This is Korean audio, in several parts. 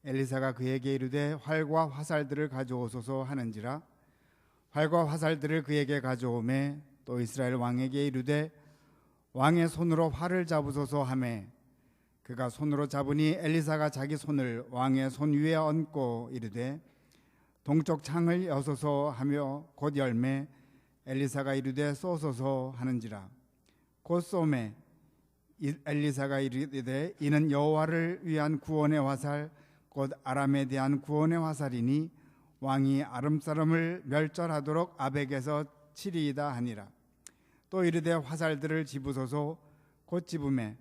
엘리사가 그에게 이르되 활과 화살들을 가져오소서 하는지라. 활과 화살들을 그에게 가져오매 또 이스라엘 왕에게 이르되 왕의 손으로 활을 잡으소서 하매 그가 손으로 잡으니 엘리사가 자기 손을 왕의 손 위에 얹고 이르되 동쪽 창을 여소서 하며 곧 열매 엘리사가 이르되 쏘소서 하는지라. 곧 쏘매 엘리사가 이르되 이는 여호와를 위한 구원의 화살 곧 아람에 대한 구원의 화살이니 왕이 아람 사람을 멸절하도록 아벡에서 치리이다 하니라. 또 이르되 화살들을 집으소서. 곧 집음에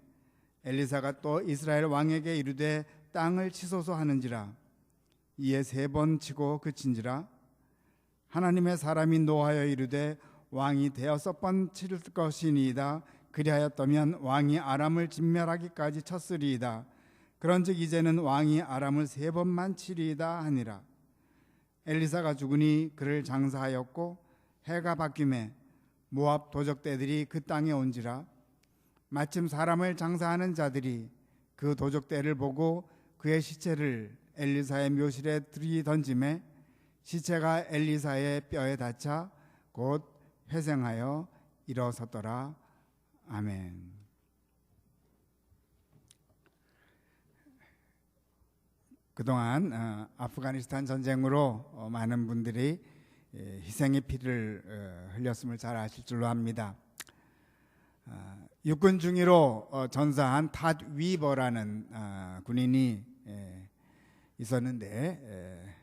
엘리사가 또 이스라엘 왕에게 이르되 땅을 치소서 하는지라. 이에 3번 치고 그친지라. 하나님의 사람이 노하여 이르되 왕이 6번 칠 것이니이다. 그리하였다면 왕이 아람을 진멸하기까지 쳤으리이다. 그런즉 이제는 왕이 아람을 3번만 치리이다 하니라. 엘리사가 죽으니 그를 장사하였고 해가 바뀌매 모압 도적대들이 그 땅에 온지라. 마침 사람을 장사하는 자들이 그 도적대를 보고 그의 시체를 엘리사의 묘실에 들이던지매 시체가 엘리사의 뼈에 닿자 곧 회생하여 일어섰더라. 아멘. 그동안 아프가니스탄 전쟁으로 많은 분들이 희생의 피를 흘렸음을 잘 아실 줄로 압니다. 육군 중위로 전사한 탓 위버라는 군인이 있었는데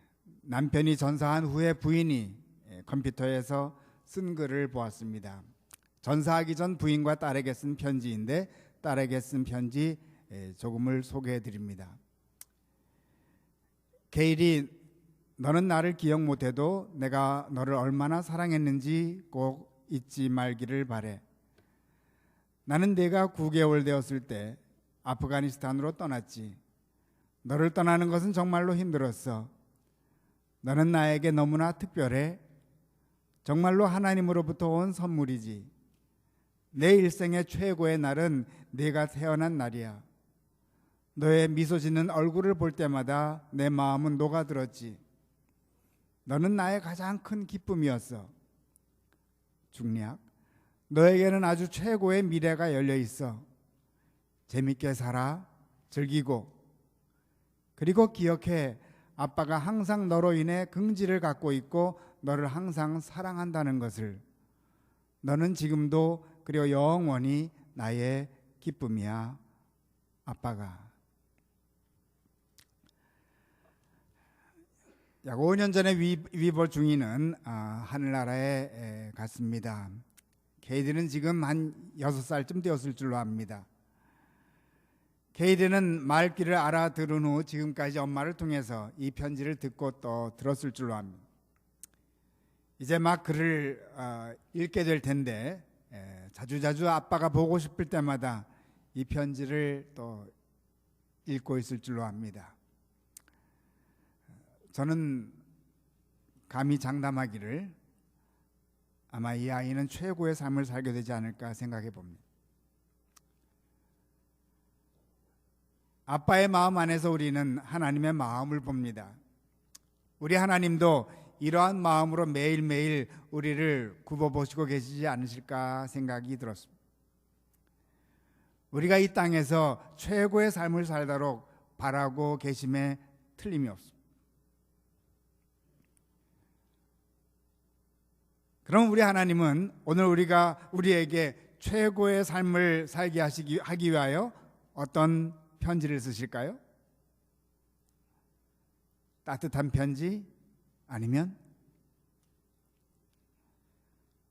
남편이 전사한 후에 부인이 컴퓨터에서 쓴 글을 보았습니다. 전사하기 전 부인과 딸에게 쓴 편지인데 딸에게 쓴 편지 조금을 소개해 드립니다. 게일이, 너는 나를 기억 못해도 내가 너를 얼마나 사랑했는지 꼭 잊지 말기를 바래. 나는 내가 9개월 되었을 때 아프가니스탄으로 떠났지. 너를 떠나는 것은 정말로 힘들었어. 너는 나에게 너무나 특별해. 정말로 하나님으로부터 온 선물이지. 내 일생의 최고의 날은 네가 태어난 날이야. 너의 미소 짓는 얼굴을 볼 때마다 내 마음은 녹아들었지. 너는 나의 가장 큰 기쁨이었어. 중략, 너에게는 아주 최고의 미래가 열려 있어. 재밌게 살아, 즐기고. 그리고 기억해, 아빠가 항상 너로 인해 긍지를 갖고 있고 너를 항상 사랑한다는 것을. 너는 지금도 그리고 영원히 나의 기쁨이야, 아빠가. 약 5년 전에 위버 중위는 하늘나라에 갔습니다. 케이드는 지금 한 6살쯤 되었을 줄로 압니다. 케이드는 말귀를 알아들은 후 지금까지 엄마를 통해서 이 편지를 듣고 또 들었을 줄로 압니다. 이제 막 글을 읽게 될 텐데 자주자주 아빠가 보고 싶을 때마다 이 편지를 또 읽고 있을 줄로 압니다. 저는 감히 장담하기를 아마 이 아이는 최고의 삶을 살게 되지 않을까 생각해 봅니다. 아빠의 마음 안에서 우리는 하나님의 마음을 봅니다. 우리 하나님도 이러한 마음으로 매일매일 우리를 굽어보시고 계시지 않으실까 생각이 들었습니다. 우리가 이 땅에서 최고의 삶을 살도록 바라고 계심에 틀림이 없습니다. 그럼 우리 하나님은 오늘 우리에게 최고의 삶을 살게 하기 위하여 어떤 편지를 쓰실까요? 따뜻한 편지? 아니면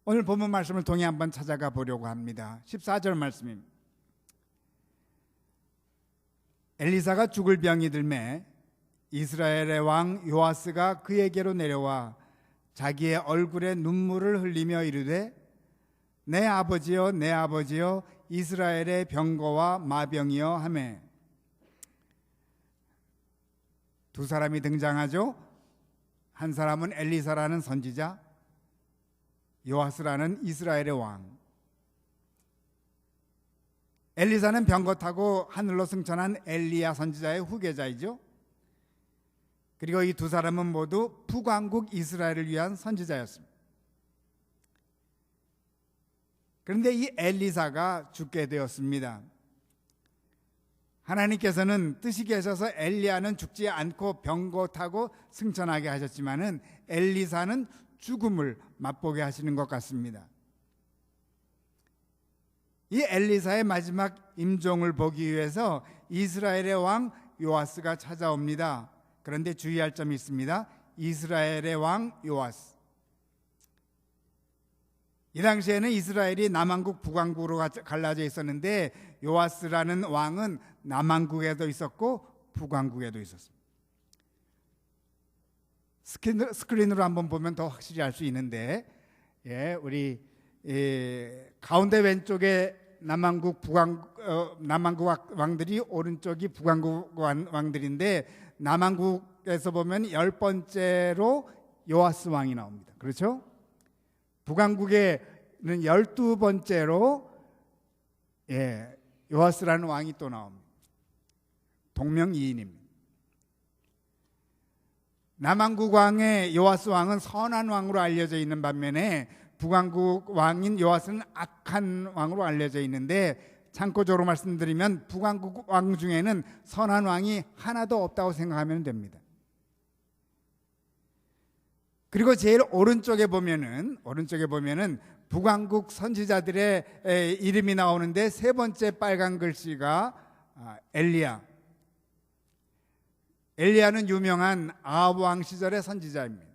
오늘 본문 말씀을 통해 한번 찾아가 보려고 합니다. 14절 말씀입니다. 엘리사가 죽을 병이 들매 이스라엘의 왕 요아스가 그에게로 내려와 자기의 얼굴에 눈물을 흘리며 이르되 내 아버지여 내 아버지여 이스라엘의 병거와 마병이여 하매 두 사람이 등장하죠. 한 사람은 엘리사라는 선지자, 요아스라는 이스라엘의 왕. 엘리사는 병거 타고 하늘로 승천한 엘리야 선지자의 후계자이죠. 그리고 이 두 사람은 모두 북왕국 이스라엘을 위한 선지자였습니다. 그런데 이 엘리사가 죽게 되었습니다. 하나님께서는 뜻이 계셔서 엘리야는 죽지 않고 병고 타고 승천하게 하셨지만은 엘리사는 죽음을 맛보게 하시는 것 같습니다. 이 엘리사의 마지막 임종을 보기 위해서 이스라엘의 왕 요아스가 찾아옵니다. 그런데 주의할 점이 있습니다. 이스라엘의 왕 요아스. 이 당시에는 이스라엘이 남왕국 북왕국으로 갈라져 있었는데 요아스라는 왕은 남왕국에도 있었고 북왕국에도 있었습니다. 스크린으로 한번 보면 더 확실히 알 수 있는데, 우리 가운데 왼쪽에 남왕국 왕들이, 오른쪽이 북왕국 왕들인데, 남왕국에서 보면 10번째로 요아스 왕이 나옵니다. 그렇죠? 북왕국에는 12번째로 요아스라는 왕이 또 나옵니다. 동명이인입니다. 남왕국 왕의 요아스 왕은 선한 왕으로 알려져 있는 반면에 북왕국 왕인 요아스는 악한 왕으로 알려져 있는데, 참고적으로 말씀드리면 북왕국 왕 중에는 선한 왕이 하나도 없다고 생각하면 됩니다. 그리고 제일 오른쪽에 보면은 북왕국 선지자들의 이름이 나오는데, 세 번째 빨간 글씨가 엘리야는 유명한 아합 왕 시절의 선지자입니다.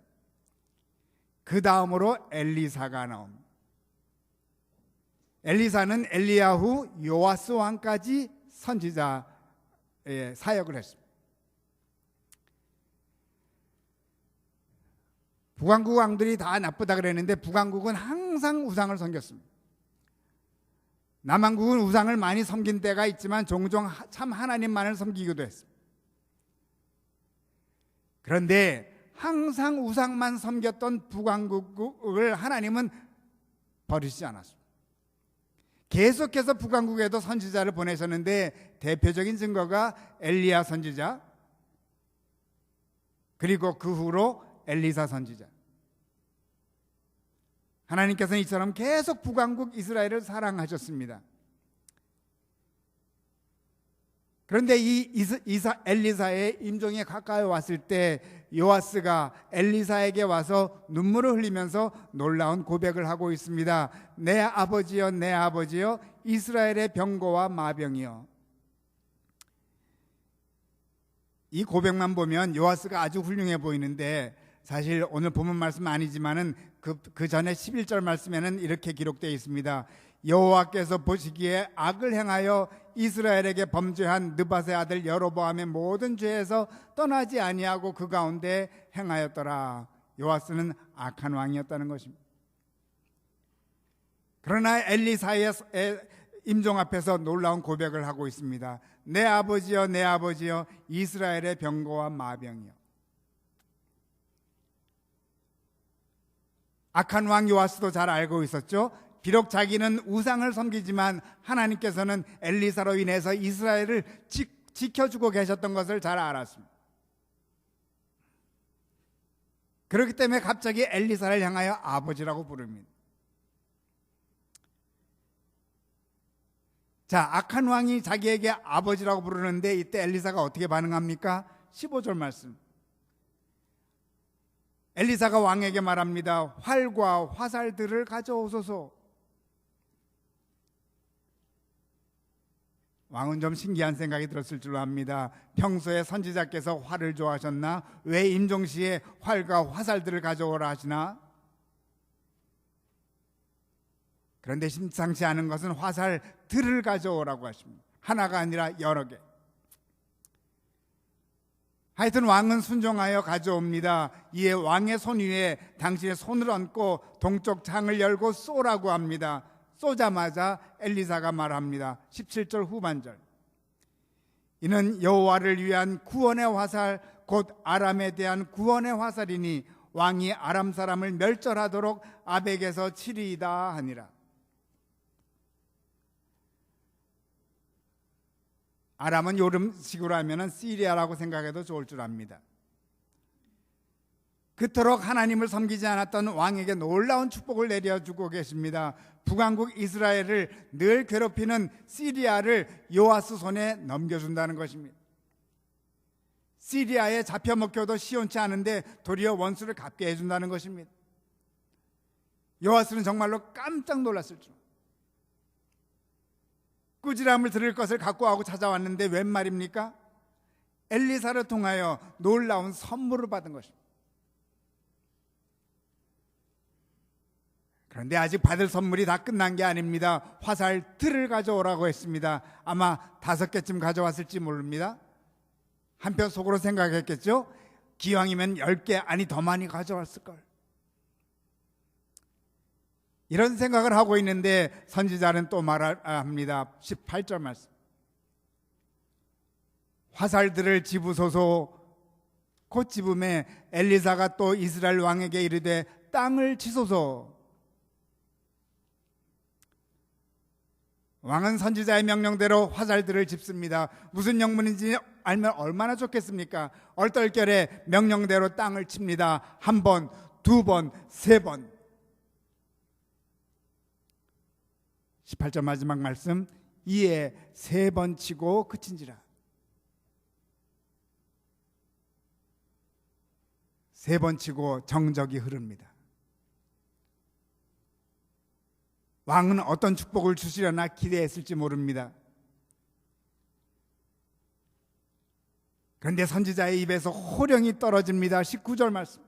그 다음으로 엘리사가 나옵니다. 엘리사는 엘리야후 요아스 왕까지 선지자 사역을 했습니다. 북왕국 왕들이 다 나쁘다 그랬는데 북왕국은 항상 우상을 섬겼습니다. 남왕국은 우상을 많이 섬긴 때가 있지만 종종 참 하나님만을 섬기기도 했습니다. 그런데 항상 우상만 섬겼던 북왕국을 하나님은 버리지 않았습니다. 계속해서 북왕국에도 선지자를 보내셨는데, 대표적인 증거가 엘리야 선지자, 그리고 그 후로 엘리사 선지자. 하나님께서는 이처럼 계속 북왕국 이스라엘을 사랑하셨습니다. 그런데 이 엘리사의 임종에 가까이 왔을 때 요아스가 엘리사에게 와서 눈물을 흘리면서 놀라운 고백을 하고 있습니다. 내 아버지여, 내 아버지여, 이스라엘의 병고와 마병이여. 이 고백만 보면 요아스가 아주 훌륭해 보이는데, 사실 오늘 본문 말씀 아니지만은 그 전에 11절 말씀에는 이렇게 기록되어 있습니다. 여호와께서 보시기에 악을 행하여 이스라엘에게 범죄한 느밧의 아들 여로보암의 모든 죄에서 떠나지 아니하고 그 가운데 행하였더라. 요아스는 악한 왕이었다는 것입니다. 그러나 엘리사의 임종 앞에서 놀라운 고백을 하고 있습니다. 내 아버지여, 내 아버지여, 이스라엘의 병고와 마병이여. 악한 왕 요아스도 잘 알고 있었죠. 비록 자기는 우상을 섬기지만 하나님께서는 엘리사로 인해서 이스라엘을 지켜주고 계셨던 것을 잘 알았습니다. 그렇기 때문에 갑자기 엘리사를 향하여 아버지라고 부릅니다. 자, 악한 왕이 자기에게 아버지라고 부르는데 이때 엘리사가 어떻게 반응합니까? 15절 말씀. 엘리사가 왕에게 말합니다. 활과 화살들을 가져오소서. 왕은 좀 신기한 생각이 들었을 줄로 압니다. 평소에 선지자께서 활을 좋아하셨나? 왜 임종시에 활과 화살들을 가져오라 하시나? 그런데 심상치 않은 것은 화살들을 가져오라고 하십니다. 하나가 아니라 여러 개. 하여튼 왕은 순종하여 가져옵니다. 이에 왕의 손 위에 당신의 손을 얹고 동쪽 창을 열고 쏘라고 합니다. 쏘자마자 엘리사가 말합니다. 17절 후반절. 이는 여호와를 위한 구원의 화살, 곧 아람에 대한 구원의 화살이니 왕이 아람 사람을 멸절하도록 아벡에서 치리이다 하니라. 아람은 요즘식으로 하면 시리아라고 생각해도 좋을 줄 압니다. 그토록 하나님을 섬기지 않았던 왕에게 놀라운 축복을 내려주고 계십니다. 북왕국 이스라엘을 늘 괴롭히는 시리아를 요아스 손에 넘겨준다는 것입니다. 시리아에 잡혀 먹혀도 시원치 않은데 도리어 원수를 갚게 해준다는 것입니다. 요아스는 정말로 깜짝 놀랐을 줄. 꾸지람을 들을 것을 갖고 하고 찾아왔는데 웬 말입니까? 엘리사를 통하여 놀라운 선물을 받은 것입니다. 그런데 아직 받을 선물이 다 끝난 게 아닙니다. 화살들을 가져오라고 했습니다. 아마 5개쯤 가져왔을지 모릅니다. 한편 속으로 생각했겠죠? 기왕이면 10개 아니 더 많이 가져왔을걸. 이런 생각을 하고 있는데 선지자는 또 말합니다. 18절 말씀. 화살들을 집으소서. 곧 집음에 엘리사가 또 이스라엘 왕에게 이르되 땅을 치소서. 왕은 선지자의 명령대로 화살들을 집습니다. 무슨 영문인지 알면 얼마나 좋겠습니까? 얼떨결에 명령대로 땅을 칩니다. 1번, 2번, 3번. 18절 마지막 말씀. 이에 3번 치고 그친지라. 3번 치고 정적이 흐릅니다. 왕은 어떤 축복을 주시려나 기대했을지 모릅니다. 그런데 선지자의 입에서 호령이 떨어집니다. 19절 말씀.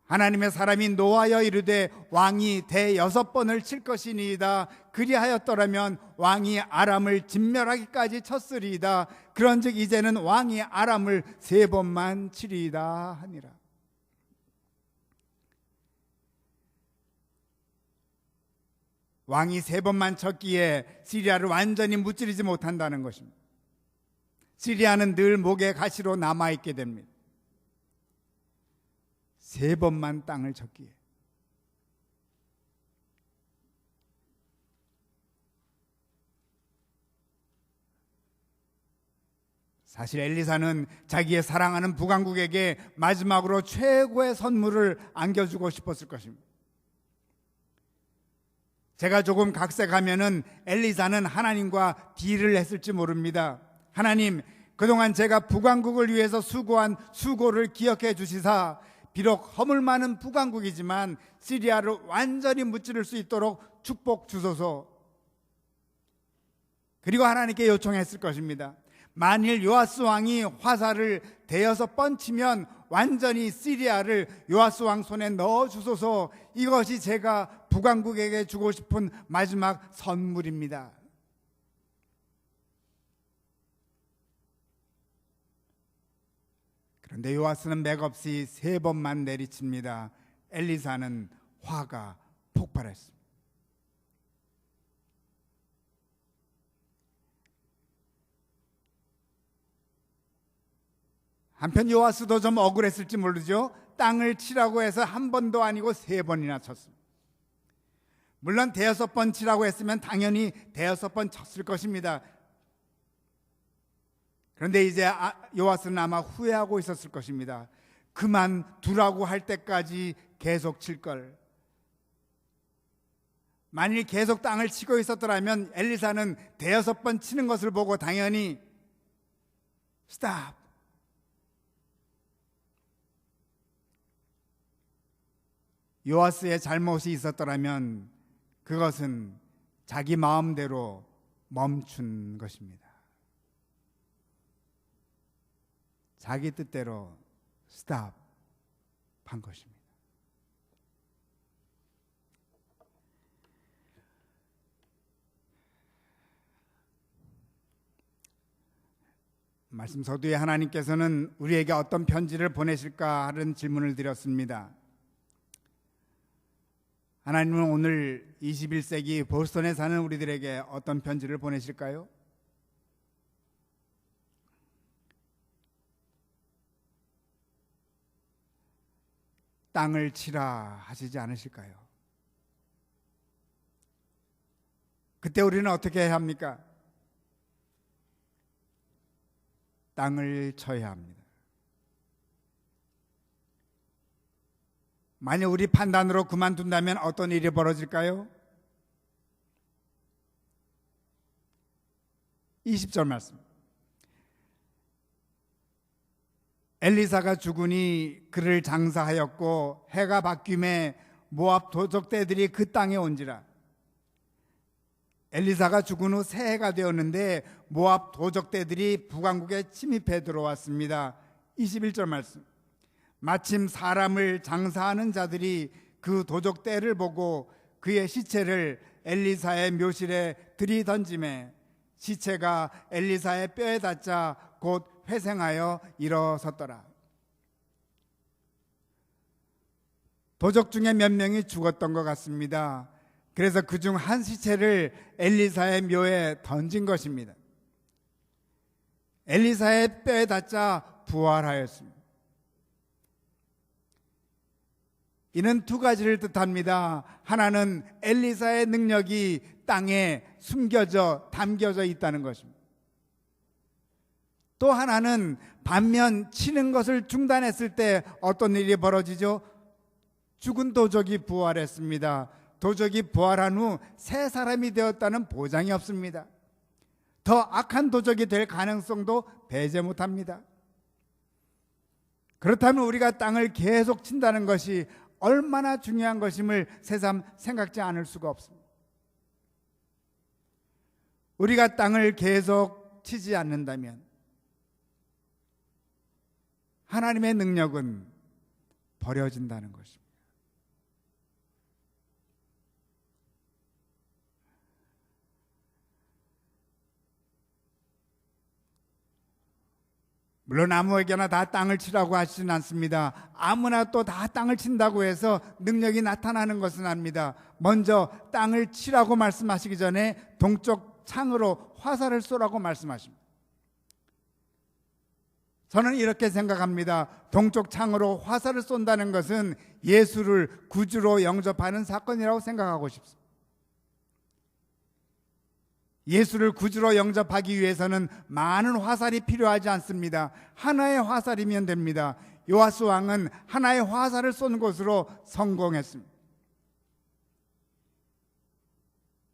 하나님의 사람이 노하여 이르되 왕이 6번을 칠 것이니이다. 그리하였더라면 왕이 아람을 진멸하기까지 쳤으리이다. 그런즉 이제는 왕이 아람을 3번만 치리이다 하니라. 왕이 3번만 쳤기에 시리아를 완전히 무찌르지 못한다는 것입니다. 시리아는 늘 목에 가시로 남아있게 됩니다. 3번만 땅을 쳤기에. 사실 엘리사는 자기의 사랑하는 북왕국에게 마지막으로 최고의 선물을 안겨주고 싶었을 것입니다. 제가 조금 각색하면은 엘리사는 하나님과 딜을 했을지 모릅니다. 하나님, 그동안 제가 북왕국을 위해서 수고한 수고를 기억해 주시사 비록 허물 많은 북왕국이지만 시리아를 완전히 무찌를 수 있도록 축복 주소서. 그리고 하나님께 요청했을 것입니다. 만일 요아스 왕이 화살을 6번 치면 완전히 시리아를 요아스 왕 손에 넣어 주소서. 이것이 제가 북왕국에게 주고 싶은 마지막 선물입니다. 그런데 요아스는 맥없이 3번만 내리칩니다. 엘리사는 화가 폭발했습니다. 한편 요아스도 좀 억울했을지 모르죠. 땅을 치라고 해서 1번도 아니고 3번이나 쳤습니다. 물론 6번 치라고 했으면 당연히 6번 쳤을 것입니다. 그런데 이제 요아스는 아마 후회하고 있었을 것입니다. 그만 두라고 할 때까지 계속 칠 걸. 만일 계속 땅을 치고 있었더라면 엘리사는 6번 치는 것을 보고 당연히 스탑. 요아스의 잘못이 있었더라면 그것은 자기 마음대로 멈춘 것입니다. 자기 뜻대로 스탑 한 것입니다. 말씀 서두에 하나님께서는 우리에게 어떤 편지를 보내실까 하는 질문을 드렸습니다. 하나님은 오늘 21세기 보스턴에 사는 우리들에게 어떤 편지를 보내실까요? 땅을 치라 하시지 않으실까요? 그때 우리는 어떻게 해야 합니까? 땅을 쳐야 합니다. 만약 우리 판단으로 그만둔다면 어떤 일이 벌어질까요? 20절 말씀. 엘리사가 죽으니 그를 장사하였고 해가 바뀜에 모압 도적대들이 그 땅에 온지라. 엘리사가 죽은 후 새해가 되었는데 모압 도적대들이 북왕국에 침입해 들어왔습니다. 21절 말씀. 마침 사람을 장사하는 자들이 그 도적대를 보고 그의 시체를 엘리사의 묘실에 들이던지매 시체가 엘리사의 뼈에 닿자 곧 회생하여 일어섰더라. 도적 중에 몇 명이 죽었던 것 같습니다. 그래서 그중 한 시체를 엘리사의 묘에 던진 것입니다. 엘리사의 뼈에 닿자 부활하였습니다. 이는 두 가지를 뜻합니다. 하나는 엘리사의 능력이 땅에 숨겨져 담겨져 있다는 것입니다. 또 하나는 반면 치는 것을 중단했을 때 어떤 일이 벌어지죠? 죽은 도적이 부활했습니다. 도적이 부활한 후 새 사람이 되었다는 보장이 없습니다. 더 악한 도적이 될 가능성도 배제 못합니다. 그렇다면 우리가 땅을 계속 친다는 것이 얼마나 중요한 것임을 새삼 생각지 않을 수가 없습니다. 우리가 땅을 계속 치지 않는다면 하나님의 능력은 버려진다는 것입니다. 물론 아무에게나 다 땅을 치라고 하시진 않습니다. 아무나 또 다 땅을 친다고 해서 능력이 나타나는 것은 아닙니다. 먼저 땅을 치라고 말씀하시기 전에 동쪽 창으로 화살을 쏘라고 말씀하십니다. 저는 이렇게 생각합니다. 동쪽 창으로 화살을 쏜다는 것은 예수를 구주로 영접하는 사건이라고 생각하고 싶습니다. 예수를 구주로 영접하기 위해서는 많은 화살이 필요하지 않습니다. 하나의 화살이면 됩니다. 요아스 왕은 하나의 화살을 쏜 것으로 성공했습니다.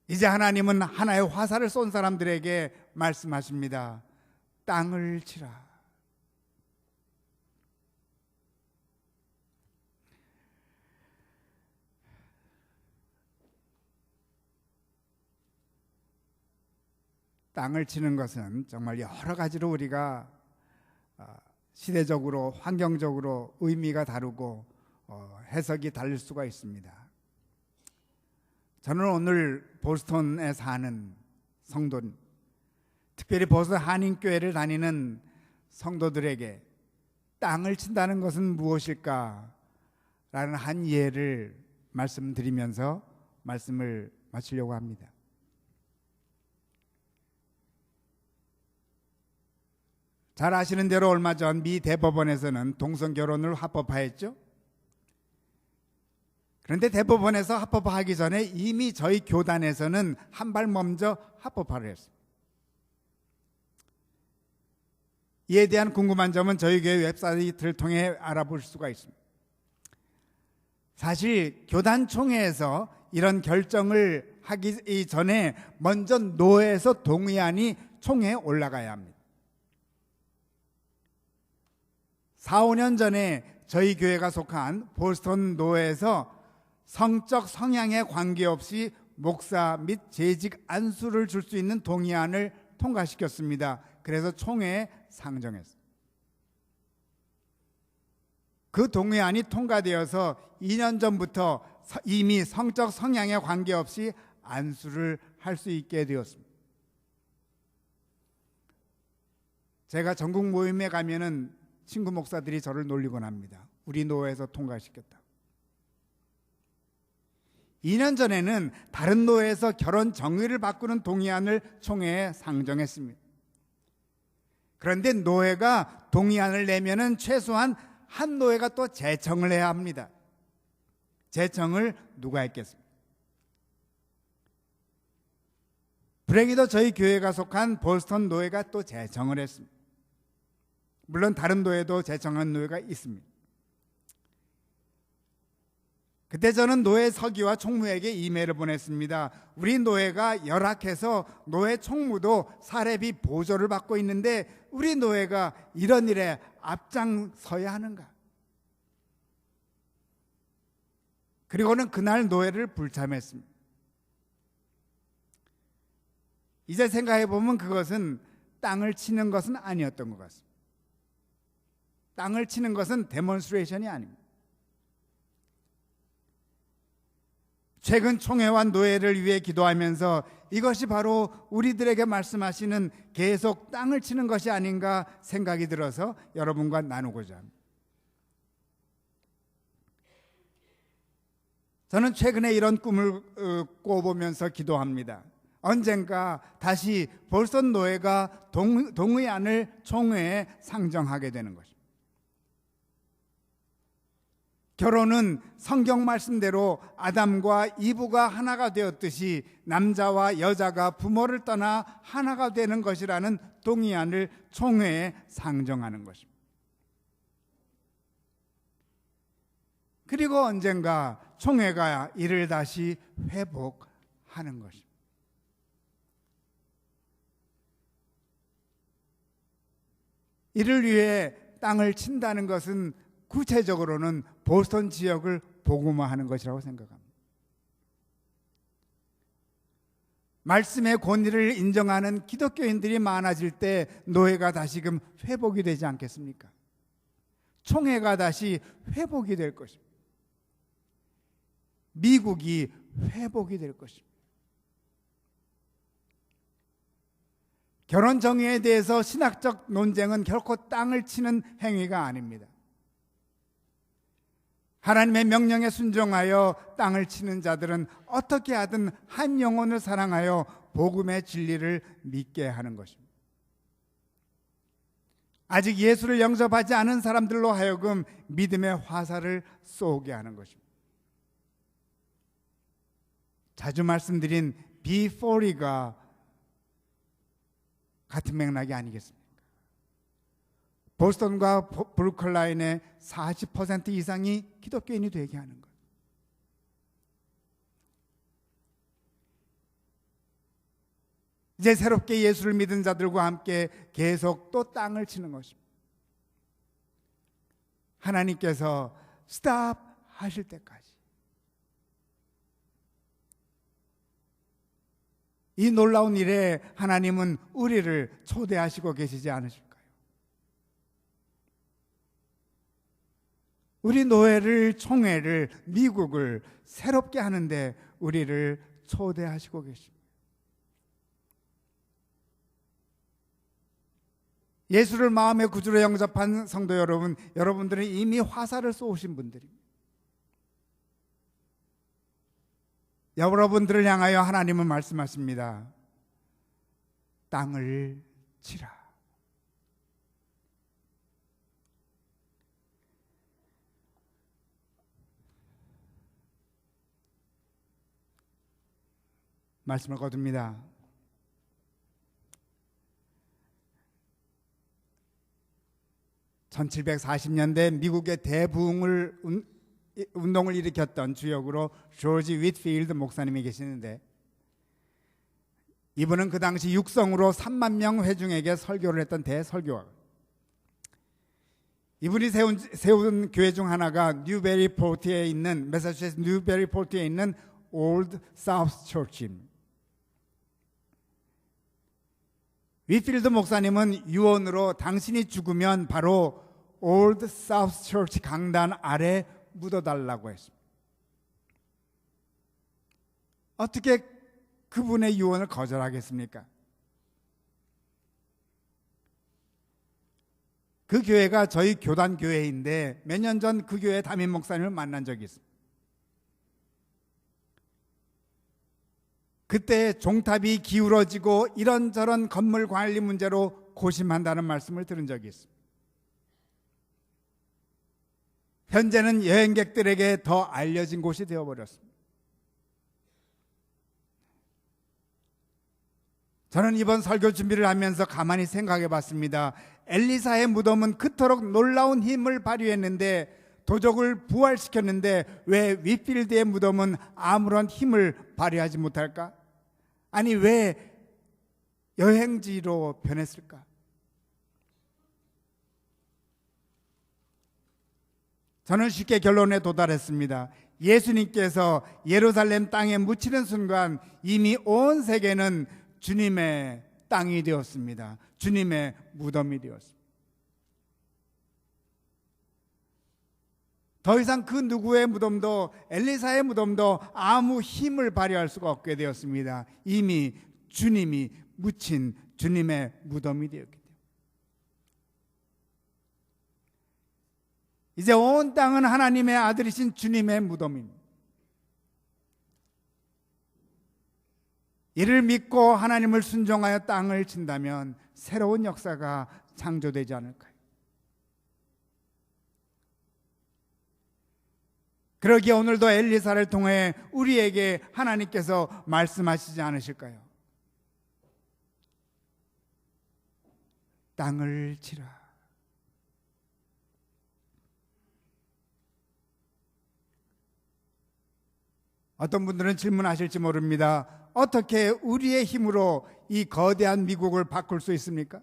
이제 하나님은 하나의 화살을 쏜 사람들에게 말씀하십니다. 땅을 치라. 땅을 치는 것은 정말 여러 가지로 우리가 시대적으로 환경적으로 의미가 다르고 해석이 다를 수가 있습니다. 저는 오늘 보스턴에 사는 성도, 특별히 보스턴 한인교회를 다니는 성도들에게 땅을 친다는 것은 무엇일까? 라는 한 예를 말씀드리면서 말씀을 마치려고 합니다. 잘 아시는 대로 얼마 전 미 대법원에서는 동성결혼을 합법화했죠. 그런데 대법원에서 합법화하기 전에 이미 저희 교단에서는 한 발 먼저 합법화를 했습니다. 이에 대한 궁금한 점은 저희 교회 웹사이트를 통해 알아볼 수가 있습니다. 사실 교단 총회에서 이런 결정을 하기 전에 먼저 노회에서 동의안이 총회에 올라가야 합니다. 4, 5년 전에 저희 교회가 속한 보스턴 노회에서 성적 성향에 관계없이 목사 및 재직 안수를 줄 수 있는 동의안을 통과시켰습니다. 그래서 총회에 상정했습니다. 그 동의안이 통과되어서 2년 전부터 이미 성적 성향에 관계없이 안수를 할 수 있게 되었습니다. 제가 전국 모임에 가면은 친구 목사들이 저를 놀리곤 합니다. 우리 노회에서 통과시켰다. 2년 전에는 다른 노회에서 결혼 정의를 바꾸는 동의안을 총회에 상정했습니다. 그런데 노회가 동의안을 내면은 최소한 한 노회가 또 제청을 해야 합니다. 제청을 누가 했겠습니까? 불행히도 저희 교회가 속한 보스턴 노회가 또 제청을 했습니다. 물론 다른 노회도 제청한 노회가 있습니다. 그때 저는 노예 서기와 총무에게 이메일을 보냈습니다. 우리 노예가 열악해서 노예 총무도 사례비 보조를 받고 있는데 우리 노예가 이런 일에 앞장서야 하는가? 그리고는 그날 노예를 불참했습니다. 이제 생각해 보면 그것은 땅을 치는 것은 아니었던 것 같습니다. 땅을 치는 것은 데몬스트레이션이 아닙니다. 최근 총회와 노예를 위해 기도하면서 이것이 바로 우리들에게 말씀하시는 계속 땅을 치는 것이 아닌가 생각이 들어서 여러분과 나누고자 합니다. 저는 최근에 이런 꿈을 꿔보면서 기도합니다. 언젠가 다시 볼선 노예가 동의안을 총회에 상정하게 되는 것입니다. 결혼은 성경 말씀대로 아담과 이브가 하나가 되었듯이 남자와 여자가 부모를 떠나 하나가 되는 것이라는 동의안을 총회에 상정하는 것입니다. 그리고 언젠가 총회가 이를 다시 회복하는 것입니다. 이를 위해 땅을 친다는 것은 구체적으로는 보스턴 지역을 복음화하는 것이라고 생각합니다. 말씀의 권위를 인정하는 기독교인들이 많아질 때 노예가 다시금 회복이 되지 않겠습니까? 총회가 다시 회복이 될 것입니다. 미국이 회복이 될 것입니다. 결혼 정의에 대해서 신학적 논쟁은 결코 땅을 치는 행위가 아닙니다. 하나님의 명령에 순종하여 땅을 치는 자들은 어떻게 하든 한 영혼을 사랑하여 복음의 진리를 믿게 하는 것입니다. 아직 예수를 영접하지 않은 사람들로 하여금 믿음의 화살을 쏘게 하는 것입니다. 자주 말씀드린 B40가 같은 맥락이 아니겠습니까? 보스턴과 브루클라인의 40% 이상이 기독교인이 되게 하는 것. 이제 새롭게 예수를 믿은 자들과 함께 계속 또 땅을 치는 것입니다. 하나님께서 스탑 하실 때까지. 이 놀라운 일에 하나님은 우리를 초대하시고 계시지 않으실까요? 우리 노예를, 총회를, 미국을 새롭게 하는데 우리를 초대하시고 계십니다. 예수를 마음의 구주로 영접한 성도 여러분, 여러분들은 이미 화살을 쏘신 분들입니다. 여러분들을 향하여 하나님은 말씀하십니다. 땅을 치라. 말씀을 거둡니다. (1740년대) 미국의 대부흥을 운동을 일으켰던 주역으로 조지 윗필드 목사님이 계시는데, 이분은 그 당시 육성으로 3만 명 회중에게 설교를 했던 대설교가, 이분이 세운 교회 중 하나가 뉴베리포트에 있는, 매사추세츠 뉴베리포트에 있는 올드 사우스 처치입니다. 윗필드 목사님은 유언으로 당신이 죽으면 바로 올드 사우스 처치 강단 아래 묻어달라고 했습니다. 어떻게 그분의 유언을 거절하겠습니까? 그 교회가 저희 교단 교회인데 몇 년 전 그 교회 담임 목사님을 만난 적이 있습니다. 그때 종탑이 기울어지고 이런저런 건물 관리 문제로 고심한다는 말씀을 들은 적이 있습니다. 현재는 여행객들에게 더 알려진 곳이 되어버렸습니다. 저는 이번 설교 준비를 하면서 가만히 생각해 봤습니다. 엘리사의 무덤은 그토록 놀라운 힘을 발휘했는데 도적을 부활시켰는데 왜 윗필드의 무덤은 아무런 힘을 발휘하지 못할까? 아니, 왜 여행지로 변했을까? 저는 쉽게 결론에 도달했습니다. 예수님께서 예루살렘 땅에 묻히는 순간 이미 온 세계는 주님의 땅이 되었습니다. 주님의 무덤이 되었습니다. 더 이상 그 누구의 무덤도, 엘리사의 무덤도 아무 힘을 발휘할 수가 없게 되었습니다. 이미 주님이 묻힌 주님의 무덤이 되었기 때문에. 이제 온 땅은 하나님의 아들이신 주님의 무덤입니다. 이를 믿고 하나님을 순종하여 땅을 친다면 새로운 역사가 창조되지 않을까요? 그러기에 오늘도 엘리사를 통해 우리에게 하나님께서 말씀하시지 않으실까요? 땅을 치라. 어떤 분들은 질문하실지 모릅니다. 어떻게 우리의 힘으로 이 거대한 미국을 바꿀 수 있습니까?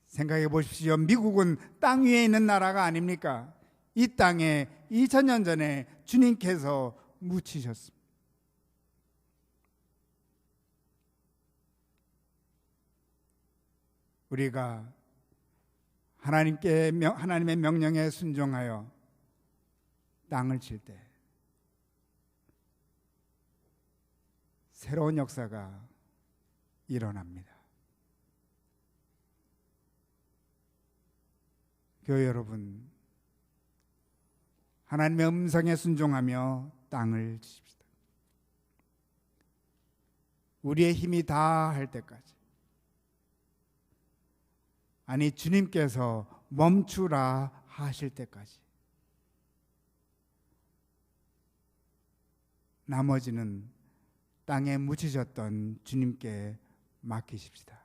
생각해 보십시오. 미국은 땅 위에 있는 나라가 아닙니까? 이 땅에 2000년 전에 주님께서 묻히셨습니다. 우리가 하나님의 명령에 순종하여 땅을 칠 때 새로운 역사가 일어납니다. 교회 여러분, 하나님의 음성에 순종하며 땅을 치십시다. 우리의 힘이 다할 때까지. 아니, 주님께서 멈추라 하실 때까지. 나머지는 땅에 묻히셨던 주님께 맡기십시다.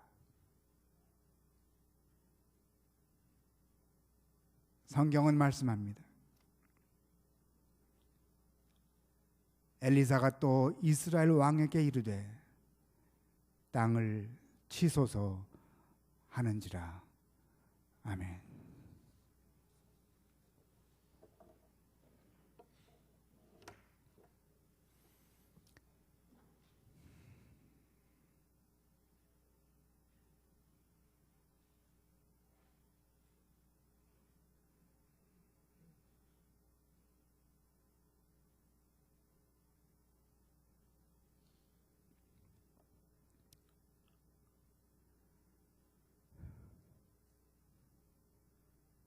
성경은 말씀합니다. 엘리사가 또 이스라엘 왕에게 이르되 땅을 치소서 하는지라. 아멘.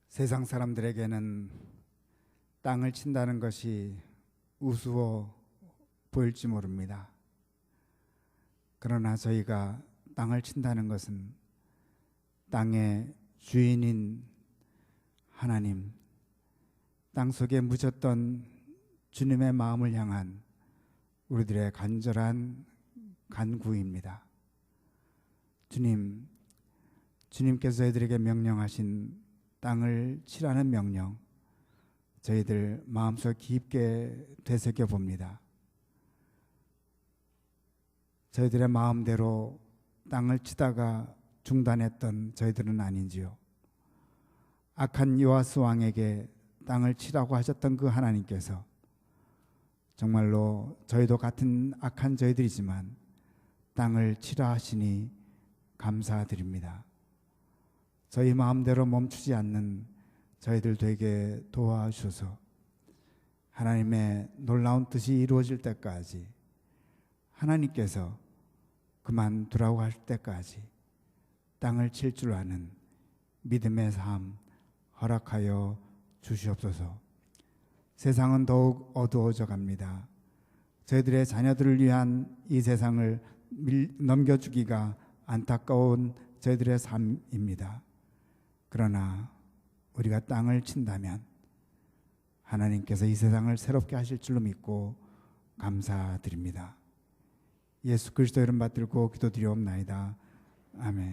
세상 사람들에게는 땅을 친다는 것이 우스워 보일지 모릅니다. 그러나 저희가 땅을 친다는 것은 땅의 주인인 하나님, 땅 속에 묻혔던 주님의 마음을 향한 우리들의 간절한 간구입니다. 주님께서 저희들에게 명령하신 땅을 치라는 명령, 저희들 마음속 깊게 되새겨 봅니다. 저희들의 마음대로 땅을 치다가 중단했던 저희들은 아닌지요. 악한 요아스 왕에게 땅을 치라고 하셨던 그 하나님께서 정말로 저희도 같은 악한 저희들이지만 땅을 치라 하시니 감사드립니다. 저희 마음대로 멈추지 않는 저희들 되게 도와주셔서 하나님의 놀라운 뜻이 이루어질 때까지, 하나님께서 그만두라고 할 때까지 땅을 칠 줄 아는 믿음의 삶 허락하여 주시옵소서. 세상은 더욱 어두워져 갑니다. 저희들의 자녀들을 위한 이 세상을 넘겨주기가 안타까운 저희들의 삶입니다. 그러나 우리가 땅을 친다면 하나님께서 이 세상을 새롭게 하실 줄로 믿고 감사드립니다. 예수 그리스도 이름 받들고 기도드리옵나이다. 아멘.